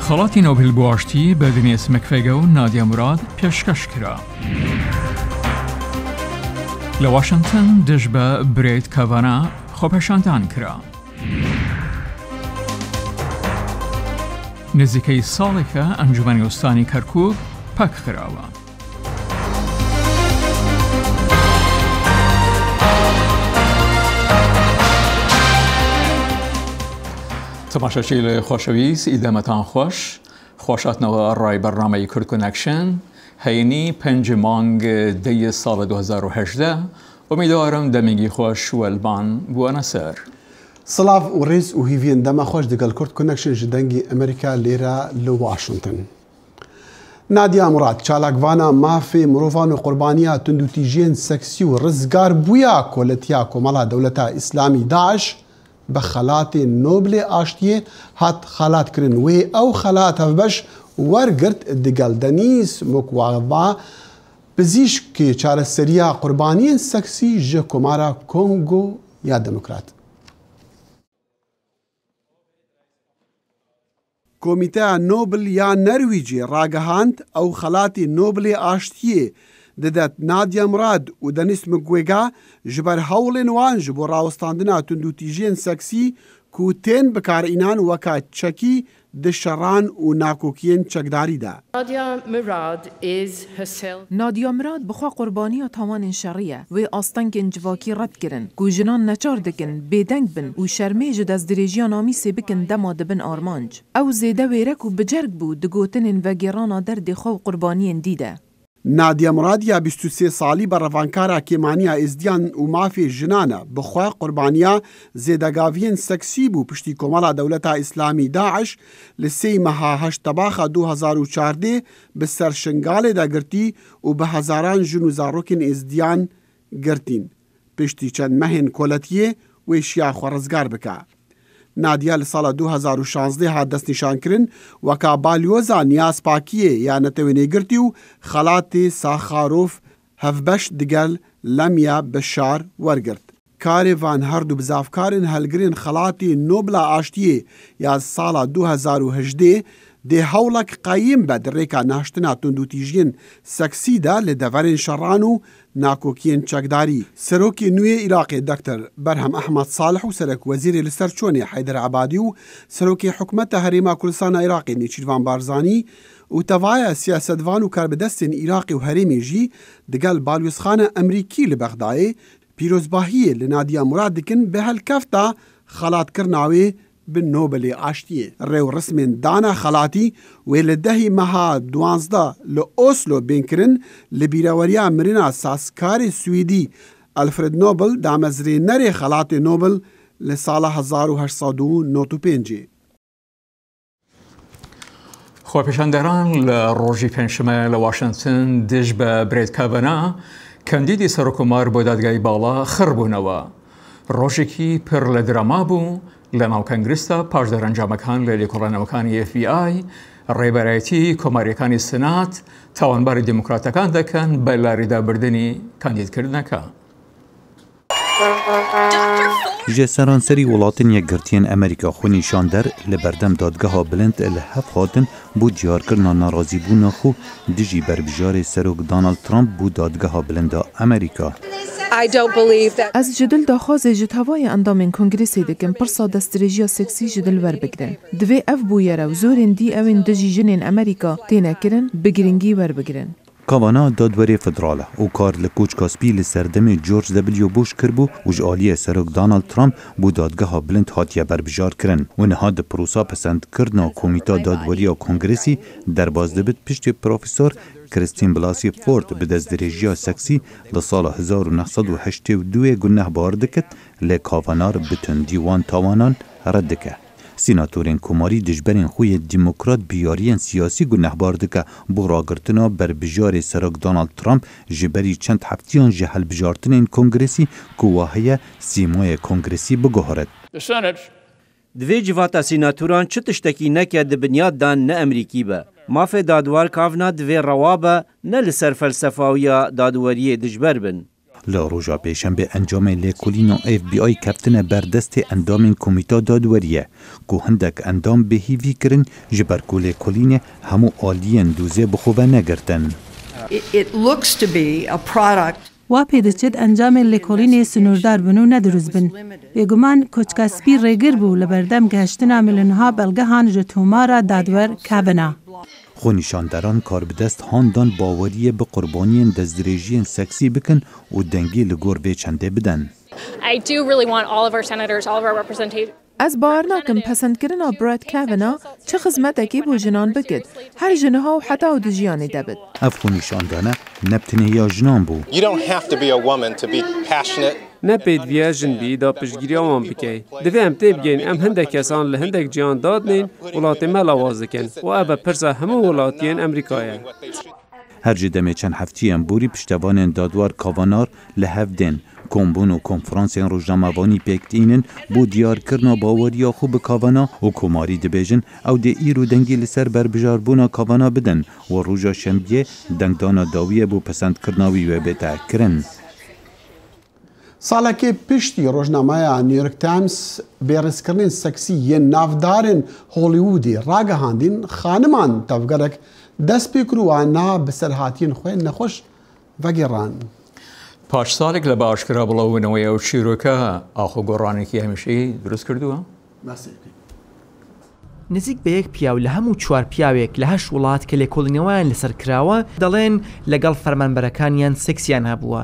خەڵاتی نۆبێل بۆ بە دنیس مەکفێگە و نادیا مراد پێشکەش کرا. لە واشنگتن دژ بە برێت کاڤانا خۆپەشاندان کرا. نزیکەی ساڵێکە ئەنجومەنی ئوستانی کەرکووک پەک خراوە. تەماشاچی لە خۆشەویست ئیدەمەتان خۆش، خۆشاتنەوە ڕای بەرنامەی کورد کۆنەکشن هەینی 5 مانگ دەی ساڵە 2018 ئومیدوارم دەمێکی خۆش وەلبان بووەنە سەر. سڵاو و ڕێز و هیڤین دەما خۆش دەگەڵ کورد کۆنەکشن ji dengê ئەمریکا لێرە لە واشنگتن. نادیا مراد چالاکڤانە مافê mirovan û qurbaniya tundûtîjiyên seksî û rizgar bûya koletiya Komala Dewleta İslamî Daeş بە خەلاتê نۆبلê ئاشتiyê hat xelatkirin wê ew xelat hevbeş wergirt digel Denis Mukwege pizîşkê çareseriya qurbaniyên seksî ji Komara Kongo ya Demokrat. Komîteya Nobel ya Nerwîcê ragihand ew xelatê Nobelê aștiyê didet Nadia Murad û Denis Mukwege ji ber hewlên wan ji bo rawestandina tundûtîjiyên seksî ku tên bikarînan weka çekî di şeran û nakokiyên çekdarî de. Nadia Murad bixwe qurbaniya tawanên şerî ye. Wê astengên civakî red kirin ku jinan neçar dikin, bêdeng bin û şermê ji destdirêjiya namîsê bikin dema dibin armanc. Ew zêde wêrek û bicerg bû di gotinên vegêrana derdê xwe û qurbaniyên dî de. نادیا مراد یا 23 سالی بە ڕەڤانکارا کێمانیا ئێزدیان و مافێ ژنانە بخوا قوربانیا زێدەگاڤیên seksî bû piştî Komala Dewleta İslamî Daeş li sê meha heştebaxa 2014 bi ser şingalê de girtî û bi hezaran jin û zarokên êzdiyan girtîn. Piştî çend mehên koletiyê wê şiya xwe rizgar bike. نادیا li sala 2016 hat destnîşankirin weka balyoza Niyazpakiyê ya netewênêgirtî û xelatê Saxarov hevbeş digel Lemya Beşar wergirt. Karê van her du bizavkarên helgirên xelatê Nobla aștiyê ya sala 2018 dê hewlek qayîm be di rêka naştina tundûtîjiyên seksî de li deverên şeran û nakokiyên çekdarî. Serokê nû yê Iraqê Dr. Berhem Ehmed Salih û Serok Wezîrê li ser çûnê Heyder Ebadî û Serokê Hikûmeta Herêma Kurdistana Iraqê Nêçîrvan Barzanî û tevaya siyasetvan û karbidestên Iraqê û herêmê jî digel balyozxana Emerîkî li Bexdayê pîrozbahiyê li Nadia Murad dikin bi helkefta xelatkirina wê bi Nobelê aștiyê. Rêw resmên dana xelatî wê li dehî meha 12 li Oslo bên li bîreweriya mirina sazkarê Swîdî Alfred Nobel damezrênerê xelatê Nobel li sala 1895. خۆپێشاندەران لە ڕۆژی پێنجشەمە لە واشنگتن دژ بە برێت کاڤانا کەندیدی سەرۆکومار بۆ دادگای باڵا خڕبوونەوە. ڕۆژێکی پڕ لە درەما بوو لە ناو کەنگرستا پاش دەرەنجامەکان لە لێکۆڵانەوەکانی FBI ڕێبەرایەتی کۆماریەکانی سنات تاوانباری دیموکراتەکان دەکەن بە لاریدابردنی کاندیدکردنەکە. ji seranserî welatên yekgirtiyên Amerîka xwe nîşander li berdem dadgeha bilind li hev hatin bû diyarkirina narazîbûna xwe dijî berbijarê Serok Donald Trump bû dadgeha bilinda Amerîka. Ez ji dil daxwazê ji tevaya endamên Kongresê dikim pirsa destdirêjiya seksî ji dil werbigirin. Divê ev bûyere û zorên dî ew ên dijî jinên Amerîka têne kirin bi giringî werbigirin. Kavana dadwerê federal e û kar li Koçkaspî li ser demê George W. Bush kirbû û ji aliyê Serok Donald Trump bû dadgeha bilind hatiye berbijar kirin. Wê niha di prosa pesendkirina Komîta Dadweriya Kongresî derbas dibit piştî Profesor Christine Blasey Ford bi destdirêjiya seksî li sala 1982 gunehbar dikit lê Kavana bi tundî wan tawanan red dike. Sînatorên Komarî dijberên xwe yê demokrat biyariyên siyasî gunehbar dike bo ragirtina berbijarê Serok Donald Trump ji berî çend heftiyan ji helbijartinên Kongresî ku wa heye sîmoyê Kongresî bigoharet. Divê civata sînatoran çi tiştekî neke di binyat dan ne Emerîkî be. Mafê dadwar kavna divê rewa be ne li ser felsefawiya dadweriyê dijber bin. لە ڕۆژا پێشەمبێ ئەنجامێ لێکۆلینە FBI کەفتنە بەردەستێ ئەندامین کۆمیتا دادوەریە کو هەندێک ئەندام بەهیڤی کردن ji ber ku lêkolînê hemû aliyên dûzê bixwe negirtin. It looks to be a product. وا پێدەچێت ئەنجامێک لێکۆڵینێ سنووردار بن و نەدروست بن. بێگومان کۆچکاسپی ڕێگر بوو لە بەردەم گەشتنا ملیۆنها بەڵگەهان ji تۆمارە دادوەر کابنا. خۆ نیشانdaran کار bi dest handan baweriye bi qurbaniyên destdirêjiyên seksî bikin û dengê li gor vê çendê bidin. I do really want all of our senators, all of our representatives. از باور ناکم پسندکردنا براد کاڤنا چه خزمەتێکی بۆ ژنان بکرد هەر ژنەها و حتا و دژیانی دەبێت. Ev xwe nîşandane ne tenêya jinan bû. You don't have to be a woman to be passionate. Ne pêdiviya jin bî da piştgiriya wan bike. Divê em tê bigên em hindek kesan li hindek cihan dadnên welatê me lawaz dikin û ev e pirsa hemû welatiyên Amerîkayê. Her ji demê çend heftiyên borî piştevanên dadwar Kavanar li hev tên. Kombûn û konferansên rojnamevanî pêktînin bû diyarkirina baweriya xwe bi Kavana û komarî dibêjin ew dê îro dengê li ser berbijarbûna Kavana bidin û roja şembiyê dengdana dawiyê bû pesendkirina wî wê bête kirin. ساڵێکی پشتی ڕۆژنامەیە نیویۆرک تایمز بێڕێزکردنین سەکسی یەن نافدارن هۆلیوودی ڕاگەهاندین خانمان تەڤگەرێک دەست پێ کردووانە بەسەرهاتیین خۆیان نەخۆش vegêran. پاشساڵێک لە باشکرا بڵاوبوونەوەی ئەو چیرۆکە ئاخۆ گۆڕانێکی هەمیشەیی دروست کردووە؟ نزیک بە یەک پیاو لە هەموو چوار پیاوێک لە 8 وڵات کە لێکۆڵینەوەیان لەسەر کراوە دەڵێن لەگەڵ فەرمانبەرەکانیان سێکسیان هەبووە.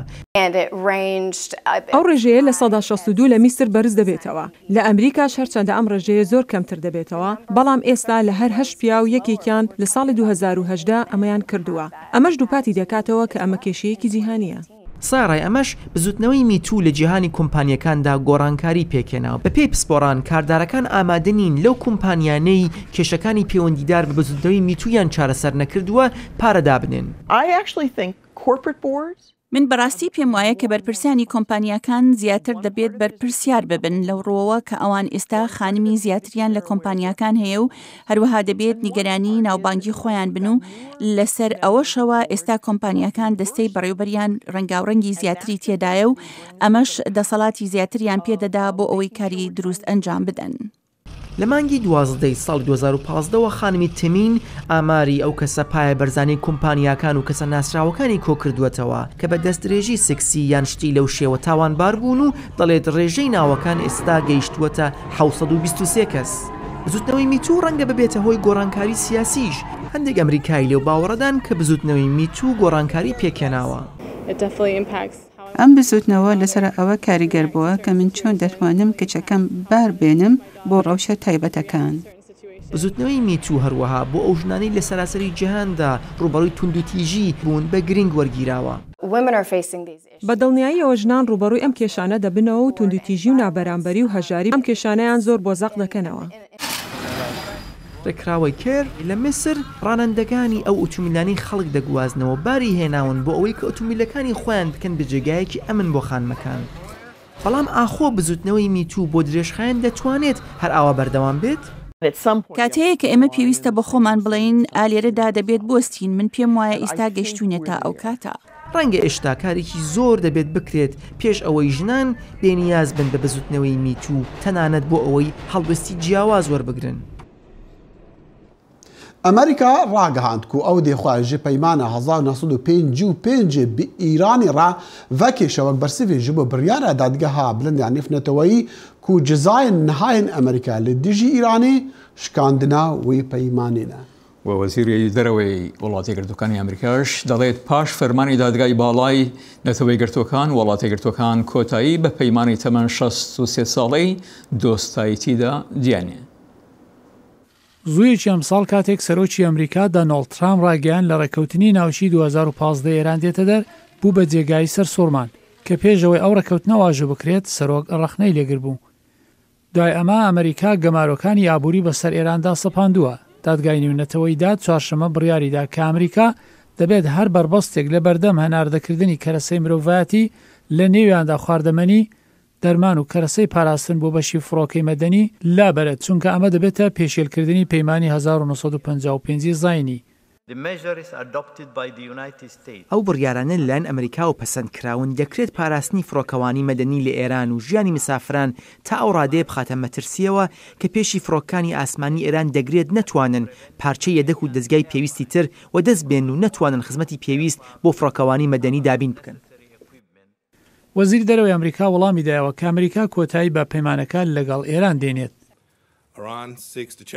ئەو ڕێژەیە لە 1962 لە میسر بەرز دەبێتەوە. لە ئەمریکاش هەرچەندە ئەم ڕێژەیە زۆر کەمتر دەبێتەوە بەڵام ئێستا لە هەر 8 پیاو یەکێکیان لە ساڵی 2018 ئەمەیان کردووە. ئەمەش دووپاتی دەکاتەوە کە ئەمە کێشەیەکی جیهانیە. ساڕای ئەمەش بزوتنەوەی میتوو لە جیهانی کۆمپانیەکاندا گۆڕانکاری پێکێناوە بە پێی پسپۆڕان کاردارەکان ئامادەنین لەو کۆمپانیانەی کێشەکانی پەیوەندیدار بە بزوتنەوەی میتوویان چارەسەر نەکردووە پارەدا بنێن. من بەڕاستی پێم وایە کە بەرپرسیانی کۆمپانیەکان زیاتر دەبێت بەرپرسیار ببن لەو ڕۆوە کە ئەوان ئێستا خانمی زیاتریان لە کۆمپانیەکان هەیە و هەروەها دەبێت نیگەرانی ناوبانگی خۆیان بن و لەسەر ئەوەشەوە ئێستا کۆمپانیەکان دەستەی بەڕێوەبەریان ڕەنگاوڕەنگی زیاتری تێدایە و ئەمەش دەسەڵاتی زیاتریان پێدەدا بۆ ئەوەی کاری دروست ئەنجام بدەن. لە مانگی 12 ساڵی 2015ەوە خانمی تمین ئاماری ئەو کەسە پایە بەرزانەی کۆمپانیاکان و کەسە ناسراوەکانی کۆکردووەتەوە کە بە دەستدرێژی سکسی یان شتی لەو شێوە تاوانبار بوون و دەڵێت ڕێژەی ناوەکان ئێستا گەیشتووەتە 723 کەس. بزوتنەوەی میتوو ڕەنگە ببێتە هۆی گۆڕانکاری سیاسیش. هەندێک ئەمریکایی لێو باوەڕەدان کە بزوتنەوەی میتوو گۆڕانکاری پێکێناوە. ئەم بزوتنەوە لەسەر ئەوە کاریگەر بووە کە من چۆن دەتوانم کچەکەم بار بێنم بۆ ڕەوشە تایبەتەکان. بزوتنەوەی میتوو هەروەها بۆ ئەو ژنانەی لە سەراسەری جیهاندا ڕوبەڕووی توندوتیژی بوون بە گرنگ وەرگیراوە. بە دڵنیاییەوە ژنان ڕوبەڕووی ئەم کێشانە دەبنەوە و توندوتیژی و نابەرامبەری و هەژاری ئەم کێشانەیان زۆر بۆزەق دەکەنەوە. ڕێکراوەی کرد لە میسر ڕانندەکانی ئەو ئۆتۆمیلانەی خەڵک دەگوازنەوە باری هێناون بۆ ئەوەی کە ئۆتۆمیلەکانی خۆیان بکەن بە جێگایەکی ئەمن بۆ خانمەکان. بەڵام ئاخۆ بزوتنەوەی میتوو بۆ درێژخایەن دەتوانێت هەر ئاوا بەردەوام بێت؟ کاتەیە کە ئێمە پێویستە بە خۆمان بڵین ئالێرەدا دەبێت بۆستین من پێم وایە ئێستا گەیشتوونێتە ئەو کاتە. ڕەنگە ئێشتا کارێکی زۆر دەبێت بکرێت پێش ئەوەی ژنان بێنیاز بن بە بزوتنەوەی میتوو تەنانەت بۆ ئەوەی هەڵبستی جیاواز وەربگرن. ئەمریکا ڕاگەهاند و ئەو دێخواژی پەیمانە 1955 بە ئیرانی ڕا ڤەکێشەوەک بەرسڤێژی بۆ بڕیارە دادگەها بلندیان نێفنەتەوەیی و جزایên nihayên ئەمریکا لە دژی ئیرانی شکاندنا وی پەیمانێنە. وەزیری دەرەوەی وڵاتی یەکگرتوەکانی ئەمریکاش دەڵێت پاش فەرمانی دادگای باڵای نەتەوەی یەکگرتوەکان وڵاتی یەکگرتوەکان کۆتایی بە پەیمانی تەمەن 63 ساڵەی دۆستاییتیدا دیانێ. زوویەکی ئەمساڵ کاتێک سەرۆکی ئەمریکا دۆناڵد ترامپ ڕاگەیان لە ڕێکەوتنی ناوچی 2015 ئێران دێتە دەر بوو بە جێگای سەر سۆرمان کە پێشەوەی ئەو ڕێکەوتنە واژە بکرێت سەرۆک ڕەخنەی لێگر بوو. دوای ئەمە ئەمریکا گەمارۆکانی ئابووری بەسەر ئێراندا سەپاندووە. دادگای نێونەتەوەی داد چوارشەمە بڕیاریدا کە ئەمریکا دەبێت هەر بەربەستێک لە بەردەم هەناردەکردنی کەرەسەی مرۆڤایەتی لە نێویاندا خواردەمەنی دەرمان و کەرەسەی پاراستن بۆ بەشی فڕۆکەی مەدەنی لابەرێت چونکە ئەمە دەبێتە پێشێلکردنی پەیمانی 1955 زاینی ئەو بڕیارانە لەلایەن ئەمریکا و پەسەندکراون دەکرێت پاراستنی فڕۆکەوانی مەدەنی لە ئێران و ژیانی مسافران تا ئەو ڕادەیە بخاتە مەترسیەوە کە پێشی فڕۆکەکانی ئاسمانی ئێران دەگرێت نەتوانن پارچەی یەدەک و دەستگای پێویستی تر و دەست بێن و نەتوانن خزمەتی پێویست بۆ فڕۆکەکانی مەدەنی دابین بکەن. وەزیری دەرەوەی ئەمریکا وەڵامی دایەوە کە ئەمریکا کۆتایی بە پەیمانەکان لەگەڵ ئێران دێنێت.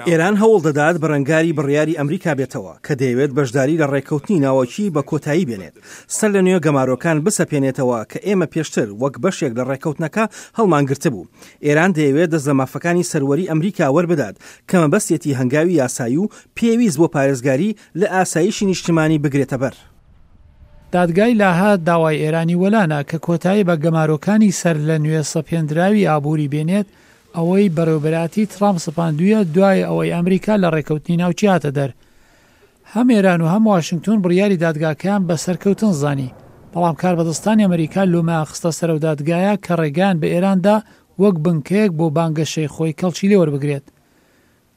ئێران هەوڵ دەدات بە ڕەنگاری بڕیاری ئەمریکا بێتەوە کە دەیەوێت بەشداری لە ڕێککەوتنی ناوەکی بە کۆتایی بێنێت سەر لە نوێ گەمارۆکان بسەپێنێتەوە کە ئێمە پێشتر وەک بەشێک لە ڕێککەوتنەکە هەڵمانگرتە بوو. ئێران دەیەوێت دەست لە مافەکانی سەروەری ئەمریکا وەربدات کە مەبەستێتی هەنگاوی یاسایی و پێویست بۆ پارێزگاری لە ئاسایشی نیشتیمانی بگرێتە بەر. دادگای لاهات داوای ئێرانی وەلانە کە کۆتایی بە گەمارۆکانی سەر لە نوێ سەپێنراوی ئابووری بێنێت ئەوەی بەڕێوەبەراتی ترامپ سپاندویە دوای ئەوەی ئەمریکا لە ڕێکەوتنی ناوچی هاتە دەر. هەم ئێران و هەم واشنگتۆن بڕیاری دادگاکەیان بە سەرکەوتن زانی، بەڵام کاربەدەستانی ئەمریکا لۆمە خستە سەر و دادگایە کە ڕێگان بە ئێراندا وەک بنکەیەک بۆ بانگەشەی خۆی کەڵکی لێ وەربگرێت.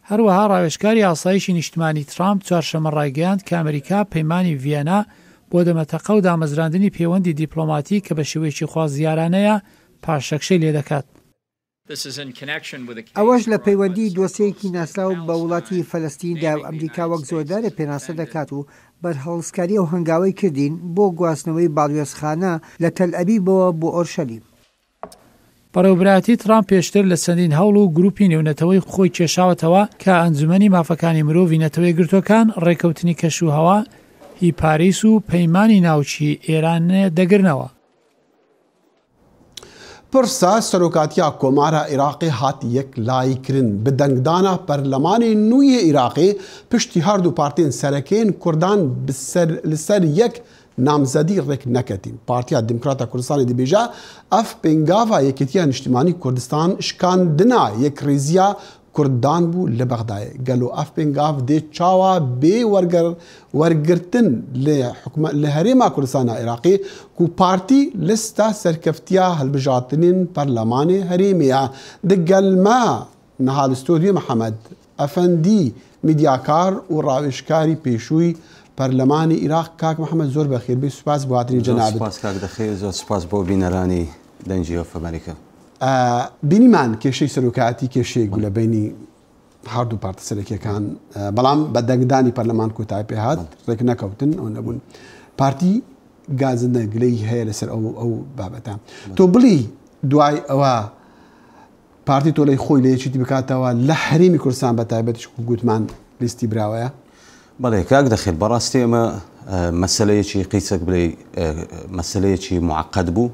هەروەها ڕاوێژکاری ئاسایشی نیشتمانی ترامپ چوارشەمە ڕایگەیاند کە ئەمریکا پەیمانی ڤیەنا بۆ دەمەتەقە و دامەزراندنی پەیوەندی دیپلۆماتی کە بە شێوەیەکی خوازیارانەیە پاشەکشەی لێ دەکات. ئەوەش لە پەیوەندی دۆسیەیەکی ناسراو بە وڵاتی فەلەستیندا و ئەمریکا وەک زۆردارە پێناسە دەکات و بەرهەڵسکاری و هەنگاوی کردین بۆ گواستنەوەی باڵوێزخانە لە تەل ئەبیبەوە بۆ ئۆرشەلیم. بەڕێوەبەراتی ترامپ پێشتر لە چەندین هەوڵ و گروپی نێونەتەوەی خۆی کێشاوەتەوە کە ئەنجومەنی مافەکانی مرۆڤی نەتەوەی گرتوەکان ڕێکەوتنی کەشوهەوا هی پاریس و پەیمانی ناوچی ئێران دەگرنەوە. پرسا سەرۆکاتیا کۆمارە عێراقی هات یەک لایکردن بە دەنگدانە پەرلەمانی نوێی عێراقی پشتی هەردوو پارتین سەرەکەین کوردان لەسەر یەک نامزەدی ڕێک نەکەتین. پارتیا دموکراتە کوردستانی دەبێژە ئەف پێنگاڤە یەکێتیە نیشتیمانی کوردستان شکاندنا یەک ڕێزیە کوردان بوو لە بەغدایە گەلو ئەف پێنگاڤ دێ چاوە بێ وەرگرتن لە هەرێما کوردستانە عێراقی و پارتی لستە سەرکەفتیە هەڵبژاتنین پەرلەمانی هەرێمیە دەگەلمە نەهال ستۆدیۆ محەمەد ئەفەندی میدیاکار و ڕاوێژکاری پێشووی پەرلەمانی عێراق کاک محەمەد زۆر بەخێربێ سوپاس بۆ هاتنی جەنابەت. سوپاس کاک دەخێر زۆر سوپاس بۆ بینەرانی دەنجی ئۆف ئەمریکا. بینیمان کێشەی سەرۆکایەتی کێشەیەک بوو لە بینی هەردوو پارتە سەرەکیەکان بەڵام بە دەنگدانی پەرلەمان کۆتایی پێهات ڕێک نەکەوتن ئەو نەبوون. پارتی گازندە گلەی هەیە لەسەر ئەو بابەتە. تۆ بڵی دوای ئەوە پارتی تۆ لەی خۆی لە یەکیتی بکاتەوە لە هەرێمی کوردستان بە تایبەتیش گوتمان لیستی براوەیە؟ بەڵێ کاک دەخێت بەڕاستی ئەمە مەسەلەیەکی قیچەک بڵێ مەسەلەیەکی معقەد بوو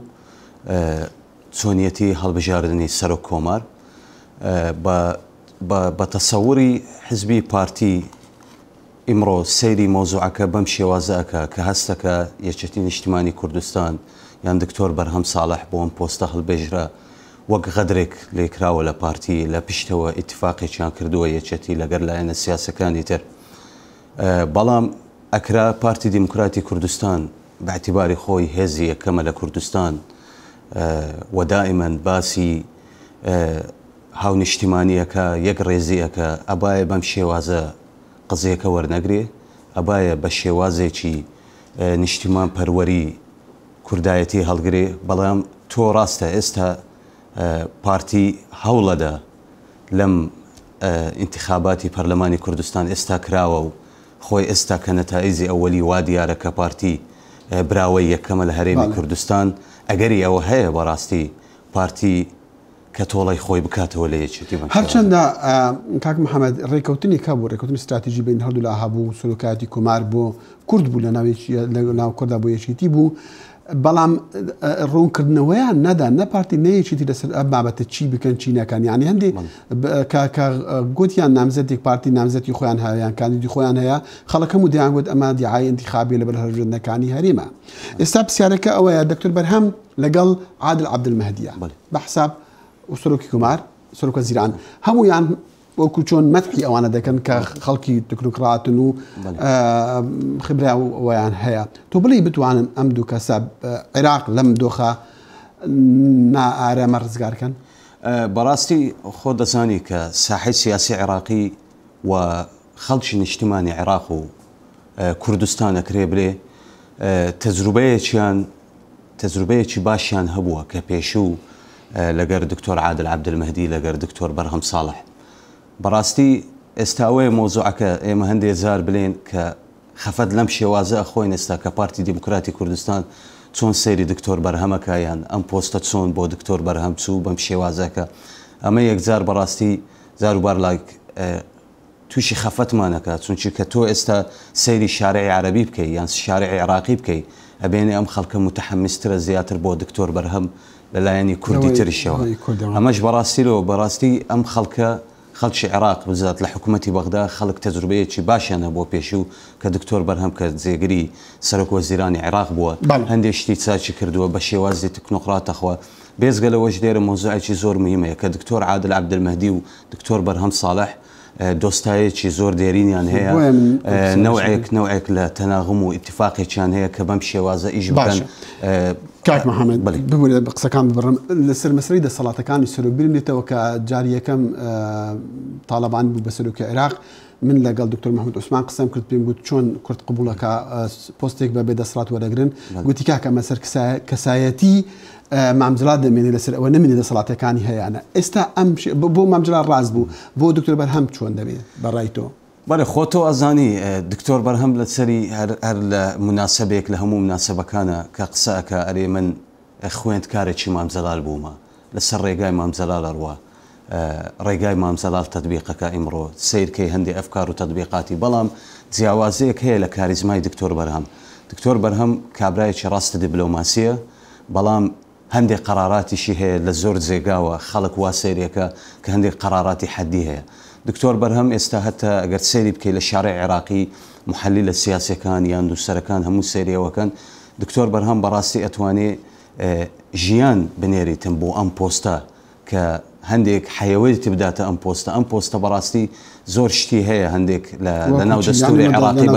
چۆنیەتی هەڵبژاردننی سەر و کۆمار بە تەسەوری حزبی پارتی ئیمڕۆ سەیری مۆزوعەکە بەم شێوازەکە کە هەستەکە یەکێتی نیشتیمانی کوردستان یان دکتۆر بەرهەم ساڵح بۆ ئەم پۆستە هەڵبێژرا وەک غەدرێک لێکراوە لە پارتی لە پشتەوە ئیتفاقێکیان کردووە یەکێتی لەگەر لایەنە سیاسەکانی تر. بەڵام ئەکرا پارتی دیموکراتی کوردستان باعتیباری خۆی هێزی یەکەمە لە کوردستان ودائما باسی هاونیشتیمانیەکە یەک ڕێزیەکە ئەبایە بەم شێوازە قزیەکە وەرنەگرێ ئەبایە بە شێوازێکی نیشتیمان پەروەری کوردایەتی هەڵگرێ. بەڵام تۆ ڕاستە ئێستا پارتی هەوڵەدا لەم ئینتیخاباتی پەرلەمانی کوردستان ئێستا کراوە و خۆی ئێستا کە نەتائیزی ئەوەلی وا دیارە کە پارتی براوەی یەکەمە لە هەرێمی کوردستان ئەگەری ئەوە هەیە بەڕاستی پارتی کە تۆڵی خۆی بکاتەوە لە یەکێتی هەرچەندە کاک محەمەد ڕێکەوتنی کا بوو ڕێکەوتنی استراتیژی بین هەردوو لا هەبوو سلوکاتی کۆمار بۆ کورد بوو لە ناو کوردا بۆ یەکێتی بوو بەڵام ڕوونکردنەوەیان نەدا نە پارتی نەیەکێتی لەسەر ئەم بابەتە چی بکەن چی نەکەن یعنی هەندێک گوتیان نامزەتێک پارتی نامزەتی خۆیان هەیە کاندیدی خۆیان هەیە خەڵکەم و دەیانگوت ئەمە دیعای انتخابی لەبەر هەڵبژاردنەکانی هەرێمە. ئێستا پرسیارەکە ئەوەیە دکتۆر بەرهەم لەگەڵ عادل عەبدولمەهدیە بە حساب و سەرۆکی کۆمار سەرۆکە زیران هەموویان وەکو چۆن مەدحی ئەوانە دەکەن کە خەڵکی تکنوکراتن و خبرا ئەویان هەیە. تۆ بڵی بتوانن ئەم دوو کەسە عێراق لەم دۆخە نائارەمە ڕزگارکەن؟ بەڕاستی خۆ دەزانی کە ساحەی سیاسی عێراقی و خەڵکی نیشتیمانی عێراق و کوردستان ئەکرێ بڵێ تەجروبەیەکی باشیان هەبووە کە پێشوو لەگەر دکتۆر عادل عەبدولمەهدی لەگەر دکتۆر بەرهەم ساڵح. بەڕاستی ئێستا ئەوەیە مۆزوعەکە ئێمە هەندێک زار بڵێن کە خەفەت لەم شێوازە ئەخۆین ئێستا کە پارتی دیموکراتی کوردستان چۆن سەیری دکتۆر بەرهەمەکە یان ئەم پۆستە چۆن بۆ دکتۆر بەرهەم چوو بەم شێوازەکە. ئەمە یەکجار بەڕاستی زاروبار لایک تووشی خەفەتمانەکە، چونچی کە تۆ ئێستا سەیری شارعی عەرەبی بکەی یان شارعی عێراقی بکەی ئەبێنێ ئەم خەڵکە متحمسترە زیاتر بۆ دکتۆر بەرهەم لەلایەنی کوردی تریشەوە. ئەمەش بەڕاستی ئەم خەڵکە خەڵکی عێراق بزات لە حکوومەتی بەغدا خەڵک تەجروبەیەکی باشیانە بۆ پێشوو کە دکتۆر بەرهەم کە جێگری سەرۆک وەزیرانی عێراق بووە هەندێک شتی چاچی کردووە بە شێوازی تکنۆقراتەخوا. بێزگە لەوەش دێرە مۆزوعێکی زۆر مهمەیە کە دکتۆر عادل عەبدولمەهدی و دکتۆر بەرهەم ساڵح دۆستایەکی زۆر دێرینیان هەیە، نەوعێک لە تەناغم و ئیتفاقێکیان هەیە کە بەم شێوازە ئیش بکەن. کاک محەممەد ببوورێت بە قسەکان ببڕم لەسەر مەسەری دەسەڵاتەکانی سەرۆکبیر نێتەوە کە جاری یەکەم تاالبان بوو بە سەرۆکی عێراق. من لەگەڵ دکتۆر محمود عوسمان قسەم کرد پێم گوت چۆن کورد قبولەکە پۆستێک بە بێدەسەڵات وەرەگرن، گوتی کاکە مەسەر کەسایەتی مامزلات دەمێنێت لەسەر ئەوە نەمێنێت دەسەڵاتەکانی هەیەە. ئێستا ئەم بۆ مامزلات ڕاست بوو بۆ دکتۆر بەرهەم چۆن دەبێت بەڕای تۆ؟ بەڵێ خۆتۆ ئەزانی دکتۆر بەرهەم لە سەری هەر لە مناسبێک لە هەموو مناسبەکانە کە قسەکە ئەرێ من خوێندکارێکی مامزەلال بوومە لەسەر ڕێگای مامزەلال ئەڕوا ڕێگای مامزەلال تەطبیقەکە ئیمڕۆ سیرکەی هەندێک ئەفکار و تەطبیقاتی، بەڵام جیاوازەیەک هەیە لە کاریزمای دکتۆر بەرهەم. دکتۆر بەرهەم کابرایەکی ڕاستە دیبلۆماسیە، بەڵام هەندێک قەراڕاتیشی هەیە لە زۆر جێگاوە خەڵک وا سیرێکە کە هەندێک قەراڕاتی حەدی هەیە. دکتۆر بەرهەم ئێستا هەتا ئەگەر سەیری بکەی لە شارعی عێراقی محەلیلە سیاسەکان یان دووسەرەکان هەموو سەیریەوەکەن، دکتۆر بەرهەم بەڕاستی ئەتوانێت ژیان بنێریتن بۆ ئەم پۆستە کە هەندێک حیوەیەتی بداتە ئەم پۆستە بەڕاستی زۆر شتی هەیە هەندێک لە ناو دەستوری عێراقی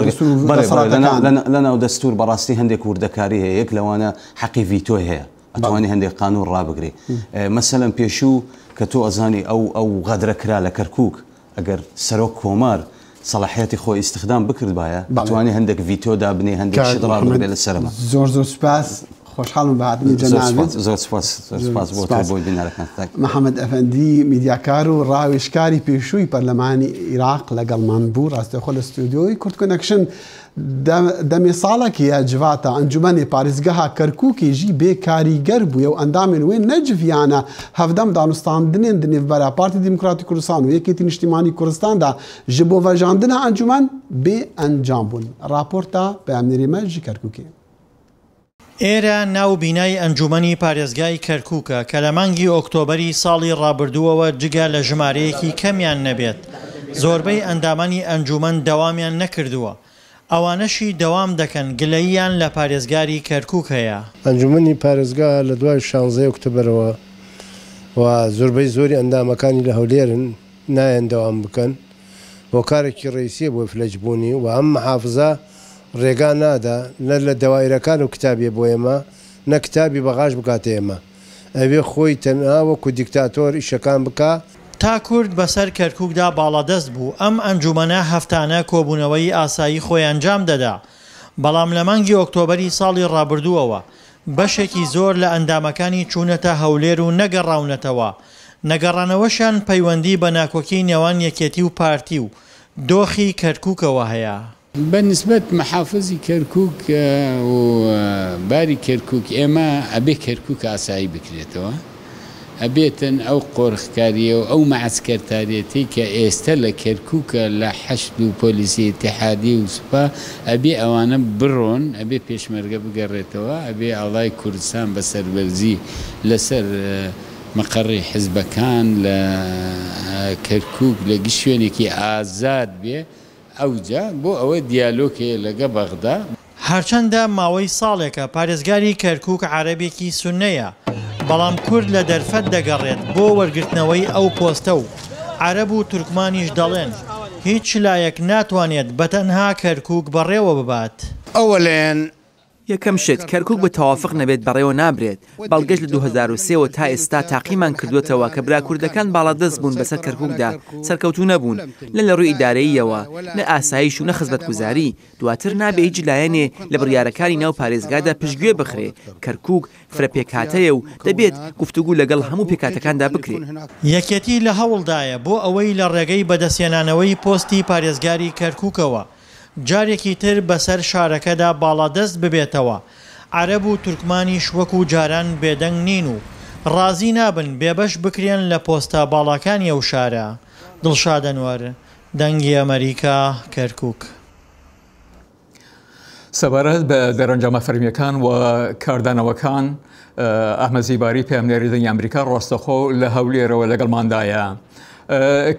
لە ناو دەستور بەڕاستی هەندێک وردەکاری هەیە، یەک لەوانە حەقی ڤیتۆ هەیە ئەتوانی هەندێک قانون ڕابگری. مەسەلەن پێشوو کە تۆ ئەزانی ئەو غەدرەکرا لە کەرکووک ئەگەر سەرۆک کۆمار سەلاحیەتی خۆی ئیستخدام بکردبایە بەتوانێت هەندێک ڤیتۆ دابنێ هەندێک شت ڕابگرێت لە سەرمە. زۆر سوپاس، خۆشحاڵم بە هاتنی جەنابێت. زۆر سپاس بۆ بۆی بینەرەکان. محەممەد ئەفەندی میدیاکار و ڕاوێژکاری پێشووی پەرلەمانی عێراق لەگەڵمان بوو ڕاستەخۆ لە ستودیۆی کورد کۆنەکشن. دەمێ ساڵێکیە جواتە ئەنجومەنی پارێزگەها کەرکووکێژی بێ کاریگەر بووە و ئەندامێن وێ نەجڤیانە هەفدەم دانوستاندنێن دنێڤبەرە پارتی دیموکراتی کوردستان و یەکێتی نیشتیمانی کوردستاندا ji بۆ ڤەژاندنە ئەنجومەن بێ ئەنجام بوون. راپۆرتە پەیامنەریمە ji کەرکووکێ. ئێرە ناو بینای ئەنجومەنی پارێزگای کەرکووکە کە لە مانگی ئۆکتۆبەری ساڵی ڕابردووەوە جگە لە ژمارەیەکی کەمیان نەبێت. زۆربەی ئەندامانی ئەنجومەن دەوامیان نەکردووە. ئەوانەشی دەوام دەکەن گلەییان لە پارێزگاری کەرکووک هەیە. ئەنجومەنی پارێزگا لە دوای 16 ئۆکتۆبەرەوە و زۆربەی زۆری ئەندامەکانی لە هەولێرن نایەن دەوام بکەن بۆ کارێکی ڕێیسیە بۆ فلەجبوونی و ئەم محافزە ڕێگا نادا نە لە دەوایرەکان و کتابیە بۆ ئێمە نە کتابی بەغاش بکاتە ئێمە، ئەوێ خۆی تەنها وەکو دیکتاتۆر ئیشەکان بکە. تا کورد بەسەر کەرکووکدا باڵەدەست بوو ئەم ئەنجومەنە هەفتانە کۆبوونەوەی ئاسایی خۆی ئەنجام دەدا، بەڵام لە مانگی ئۆکتۆبەری ساڵی ڕابردووەوە بەشێکی زۆر لە ئەندامەکانی چوونەتە هەولێر و نەگەڕاونەتەوە. نەگەڕانەوەشان پەیوەندی بە ناکۆکی نێوان یەکێتی و پارتی و دۆخی کەرکووکەوە هەیە. بنسبة محافظي كركوك وباري كركوك إما أبي كركوك عساي بكريتوا أبيتن أو قورخكارية أو معسكر تاريتي كإستلا كركوك لحشد بوليسي اتحادي وسبا أبي أوانا برون أبي بيشمرقة بقريتوا أبي الله كردستان بسر برزي لسر مقري حزب كان لكركوك لقشوينيكي آزاد بيه ئەوجا بۆ ئەوە دیالۆکێ لەگە بەغدا. هەرچەندە ماوەی ساڵێکە پارێزگاری کەرکووک عەرەبێکی سوننەیە، بەڵام کورد لە دەرفەت دەگەڕێت بۆ وەرگرتنەوەی ئەو پۆستە و عەرەب و تورکمانیش دەڵێن هیچ لایەک ناتوانێت بەتەنها کەرکووک بەڕێوە ببات. ئەوەڵێن یەکەم شت کەرکووک بە تەوافق نەبێت بەڕێوە نابرێت بەڵگەشت لە 2023 تا ئێستا تاقیمان کردوێتەوە کە برا کوردەکان باڵادەست بوون بەسەر کەرکووکدا سەرکەوتوو نەبوون لە ڕووی ئیدارەییەوە نە ئاسایش و نە خزمەتگوزاری دواتر نابێ هیچ لایەنێ لە بڕیارەکانی ناو پارێزگادا پشتگوێ بخرێ کەرکووک فرە پێکهاتەیە و دەبێت گفتوگو لەگەڵ هەموو پێکاتەکاندا بکرێت یەکێتی لە هەوڵدایە بۆ ئەوەی لە ڕێگەی بەدەستێنانەوەی پۆستی پارێزگاری کەرکووکەوە جارێکی تر بەسەر شارەکەدا باڵادەست ببێتەوە عەرەب و تورکمانیش وەکو جاران بێدەنگ نین و ڕازی نابن بێبەش بکرێن لە پۆستە باڵاکانی ئەو شارە. دڵشاد ئەنوەر، دەنگی ئەمریکا، کەرکووک. سەبارەت بە دەرەنجامە فەرمیەکان و کاردانەوەکان ئەحمەد زیباری پێمنێری دەنگی ئەمریکا ڕاستەخۆ لە هەولێرەوە لەگەڵماندایە.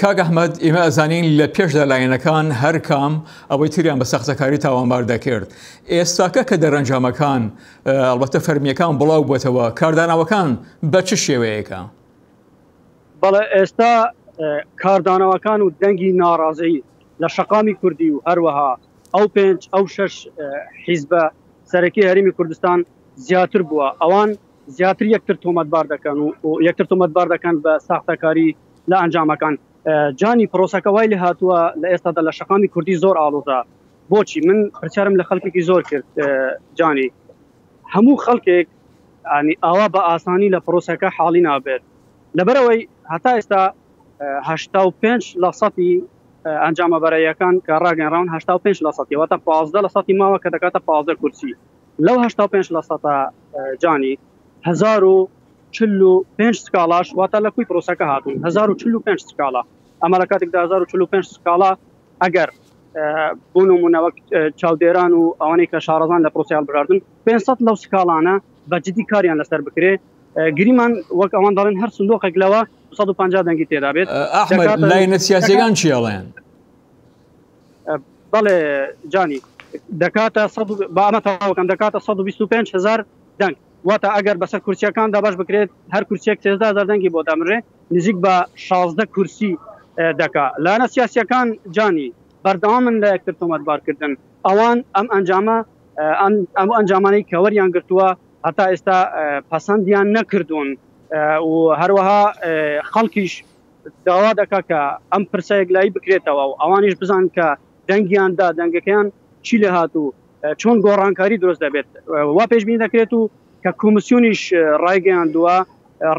کاک ئەحمەد ئێمە ئەزانین لە پێشدا لایەنەکان هەر کام ئەوەی تریان بە سەختەکاری تاوانبار دەکرد. ئێستاکە کە دەرەنجامەکان ئەلبەتە فەرمیەکان بڵاو بووێتەوە کاردانەوەکان بە چ شێوەیەکە؟ بەڵێ ئێستا کاردانەوەکان و دەنگی ناڕازەیی لە شەقامی کوردی و هەروەها ئەو 5 ئەو 6 حیزبە سەرەکی هەرێمی کوردستان زیاتر بووە ئەوان زیاتر یەکتر تۆمەتبار دەکەن و یەکتر تۆمەتبار دەکەن بە ساختەکاری لە ئەنجامەکان. جانی پرۆسەکە وای لێ هاتووە لە ئێستادا لە شەقامی کوردی زۆر ئاڵۆزە. بۆچی من پرسیارم لە خەڵکێکی زۆر کرد جانی هەموو خەڵکێک ئاوا بە ئاسانی لە پرۆسەکە حاڵی نابێت لەبەرەوەی هەتا ئێستا 85% ئەنجامە بەرەیەکان کە ڕاگەنراون 85% واتە 15% ماوە کە دەکاتە 15 کورسی لەو 85% جانی 1045 سکاڵاش واتە لە کوی پرۆسەکە هاتوون 1045 سکاڵا ئەمە لە کاتێکدا 1045 سکاڵا ئەگەر بۆ نمونەوە چاودێران و ئەوانەی کە شارەزان لە پرۆسیال بژاردن 500 لەو سکاڵانە بەجددی کاریان لەسەر بکرێ گریمان وەک ئەوان دەڵێن هەر سندۆقێک لەوە 150 دەنگی تێدا بێت. ئەحمەد لایەنە سیاسیەکان چیاڵێن؟ بەڵێ جانی دەکاتە بەمە تاواکەم دەکاتە 125,000 دەنگ واتە ئەگەر بەسەر کورسیەکان دابش بکرێت هەر کورسێک 13,000 دەنگی بۆ دامرێ نزیک بە 16 کورسی دەکا. لایەنە سیاسیەکان جانی بەردەوامن لە یەکتر تۆمەتبارکردن ئەوان ئەم ئەنجامانەی کەوەریان گرتووە هەتا ئێستا پەسەندیان نەکردوون و هەروەها خەڵکیش داوا دەکا کە ئەم پرسەیەک لای بکرێتەوە و ئەوانیش بزان کە دەنگیاندا دەنگەکەیان چی لە هاتوو چۆن گۆڕانکاری دروست دەبێت وا پێشبینی دەکرێت و کە کۆمسیۆنیش ڕایگەیاندووە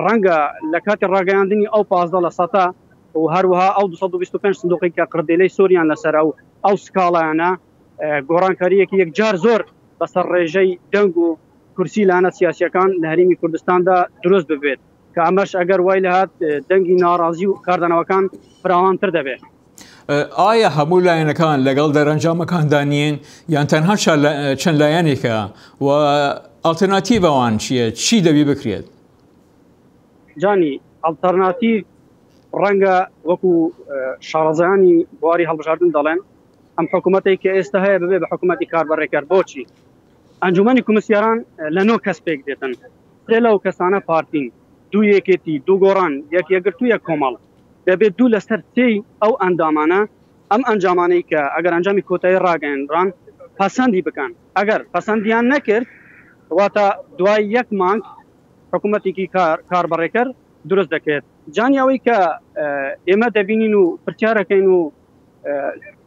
ڕەنگە لە کاتی ڕاگەیاندنی ئەو 15% و هەروەها ئەو 225 سندۆقی کە قردێلەی سۆریان لەسەر ئەو سکاڵایانە گۆڕانکاریەکی یەکجار زۆر بەسەر ڕێژەی دەنگ و کورسی لایەنە سیاسیەکان لە هەرێمی کوردستاندا دروست ببێت کە ئەمەش ئەگەر وای لە هات دەنگی ناڕازی و کاردانەوەکان فراوانتر دەبێت. ئایا هەموو لایەنەکان لەگەڵ دەرەنجامەکاندا نین یان تەنها چەند لایەنێکە و ئالتەرناتیڤەوان چییە؟ چی دەبی بکرێت؟ جانی ئالتەرناتیڤ ڕەنگە وەکو شارەزایانی بواری هەڵبژاردن دەڵێن ئەم حکوومەتێک کە ئێستا هەیە ببێ بە حکوومەتی کاربەڕێکەر. بۆچی؟ ئەنجومەنی کۆمسیاران لە 9 کەس پێک دێتن سێ لەو کەسانە پارتین دوو یەکێتی دوو گۆڕان یەک یەکگرتو یەک کۆمەڵ دەبێت دوو لەسەر سێی ئەو ئەندامانە ئەم ئەنجامانەی کە ئەگەر ئەنجامی کۆتایی ڕاگەیەنران پەسەندی بکەن ئەگەر پەسەندیان نەکرد واتە دوای یەک مانگ حکوومەتێکی کاربەڕێکەر دروست دەکرێت. جانیاوەی کە ئێمە دەبینین و پرسیارەکەین و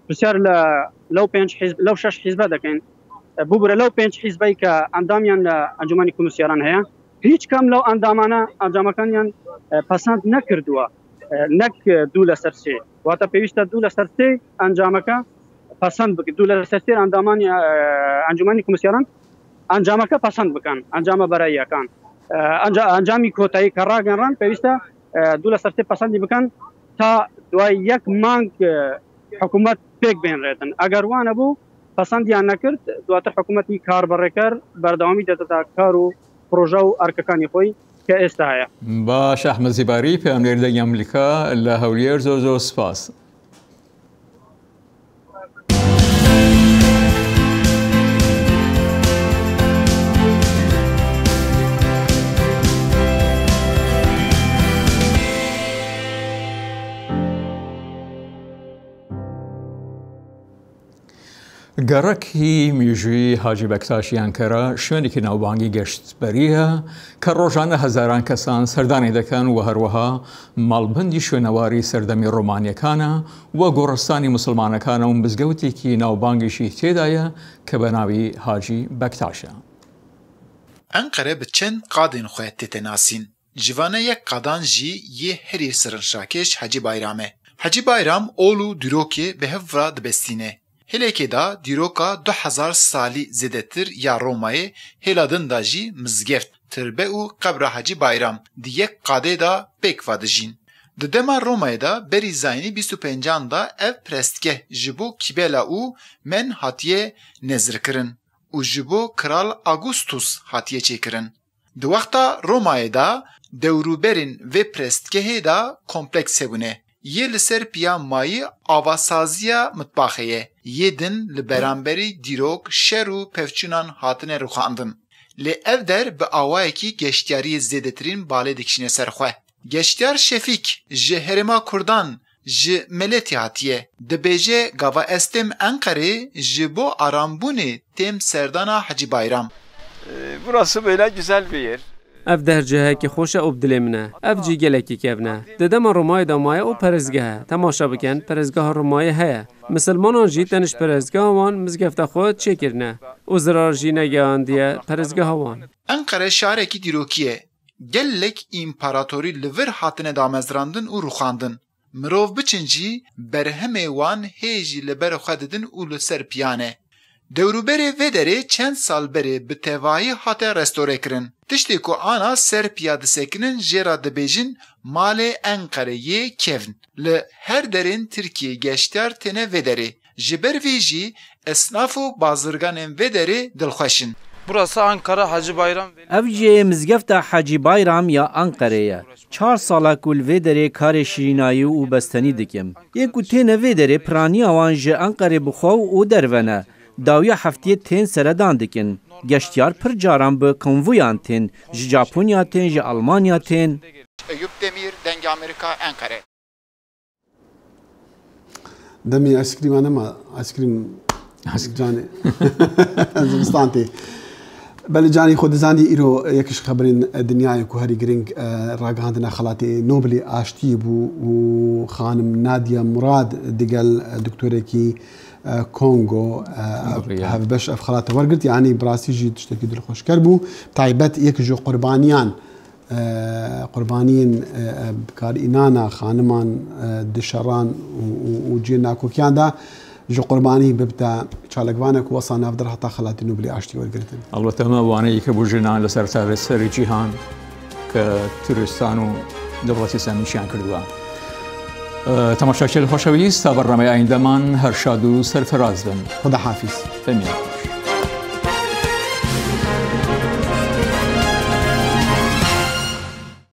پرسیار لەو 6 حیزبە دەکەین ببوورە لەو 5 حیزبەی کە ئەندامیان لە ئەنجومەنی کۆمسیاران هەیە هیچ کەم لەو ئەندامانە ئەنجامەکانیان پەسەند نەکردووە نەک دوو لەسەر سێ واتە پێویستە دوو لەسەر سێ ئەنجامەکە پەسەند بکرد دوو لەسەر سێ ئەندامانی ئەنجومەنی کۆمسیاران ئەنجامەکە پەسەند بکەن ئەنجامە بەراییەکان ئەنجامی کۆتایی کە ڕاگەنران پێویستە دوو لەسەر سێ پەسەندی بکەن تا دوای یەک مانگ حکوومەت پێک بێنرێتن ئەگەر وانە بوو پەسەندیان نەکرد دواتر حکوومەتی کاربەڕێکەر بەردەوامی دەدەتا کار و پرۆژە و ئەرکەکانی خۆی کە ئێستا هەیە. باش ئەحمەد زیباری پێمنێری دەنگی ئەمریکا لە هەولێر زۆر سپاس. گەڕەکی میژووی حاجی بەکتاشی ئەنکەرە شوێنێکی ناوبانگی گەشتبەریە کە ڕۆژانە هەزاران کەسان سەردانی دەکەن و هەروەها ماڵبەندی شوێنەواری سەردەمی ڕۆمانیەکانە و گۆڕستانی موسڵمانەکانە و مزگەوتێکی ناوبانگیشی تێدایە کە بە ناوی حاجی بەکتاشە. ئەنقەرە bi çend qadên xwe tê nasîn. Civana yek qadan jî yê herî sirinşakêş Hacî Bayram e. Hacî Bayram ol û dîrokê bi hev ve dibestîne. Hêlekê da dîroka 2000 salî zêdetir ya Romayê hêla din da jî mizgeft, tirbe û qebra Hacî Bayram di yek qadê da pêk ve dijîn. Di dema Romayê da berî zayînî 25 da ev prestgeh ji bo kîbela û men hatiye nezirkirin û ji bo Kral Augustus hatiye çêkirin. Di wexta Romayê da dewrûberên vê prestgehê da kompleks hebûne. Yê li ser piya mayî avasaziya mitbaxê ye. Yê din li beramberî dîrok, şer û pevçûnan hatine rûxandin. Lê ev der bi awayekî geştyariyê zêdetirîn balê dikişîne ser xwe. Geştyar Şefîk ji Herêma Kurdan ji Meletî hatiye. Dibêje gava estêm Enqerê ji bo arambûnê têm serdana Hacî Bayram. Burası böyle güzel bir yer. Ev dercehekî xweş e û bi dilê min e. Ev jî gelekî kevn e. Di dema Romayê da maye û perezgeh e. Temaşa bikin, perezgeha Romayê heye. Misilmanan jî tenişt perezgeha wan mizgefta xwe çêkirine. û zirar jî negehandiye perezgeha wan. Enqere şarekî dîrokî ye. Gelek împaratorî li vir hatine damezrandin û rûxandin. Mirov biçin jî berhemê wan hê jî li ber xwe didin û li ser piyan e. Dewrûberê vê derê çend sal berê bi tevahî hate restore kirin. Tiştê ku ana ser piya disekinin jê ra dibêjin malê Enqereyê kevn. Li her derên Tirkiye geştyar têne vê derê. Ji ber vê jî esnaf û bazirganên vê derê dilxweşin. Burası Ankara Hacı Bayram. Ev jê mizgefta Hacî Bayram ya Enqereyê. 4 sala ku li vê derê karê şîrînayî û bestenî dikim. Yên ku têne vê derê piraniya wan ji Enqerê bixwe û dervene. Dawiya heftiyê tên seredan dikin. Geştyar pir caran bi konvoyan tên, ji Japonya tên, ji Almanya tên. Eyüp Demir, Denge Amerika, Ankara. Demê askrim anema, askrim canê. Zivistan tê. Belê canî xwe dizanî îro yekiş xeberên dinyayê ku herî giring ragihandina xelatê Nobelê aştiyê bû û xanim Nadia Murad digel doktorekî Kongo hevbeş ev xelata wergirt yanî birastî jî tiştekî dilxweşker bû taybet yek ji qurbaniyan qurbaniyên bikarînana xaniman dişeran û ciyên nakokiyan da ji qurbanî bibte çalekvanek wesa navdir heta xelatê Nobelê aştî wergirtin. Elbette me waneyî ke bû jinan li ser serê cîhan ke Turistan û dewletî Semîşiyan kirdiwe. تماشاچیان خۆشەویست تا بەڕێنمای ئایندەمان هەر شاد و سەرفراز بن. خدا حافظ. بمێن.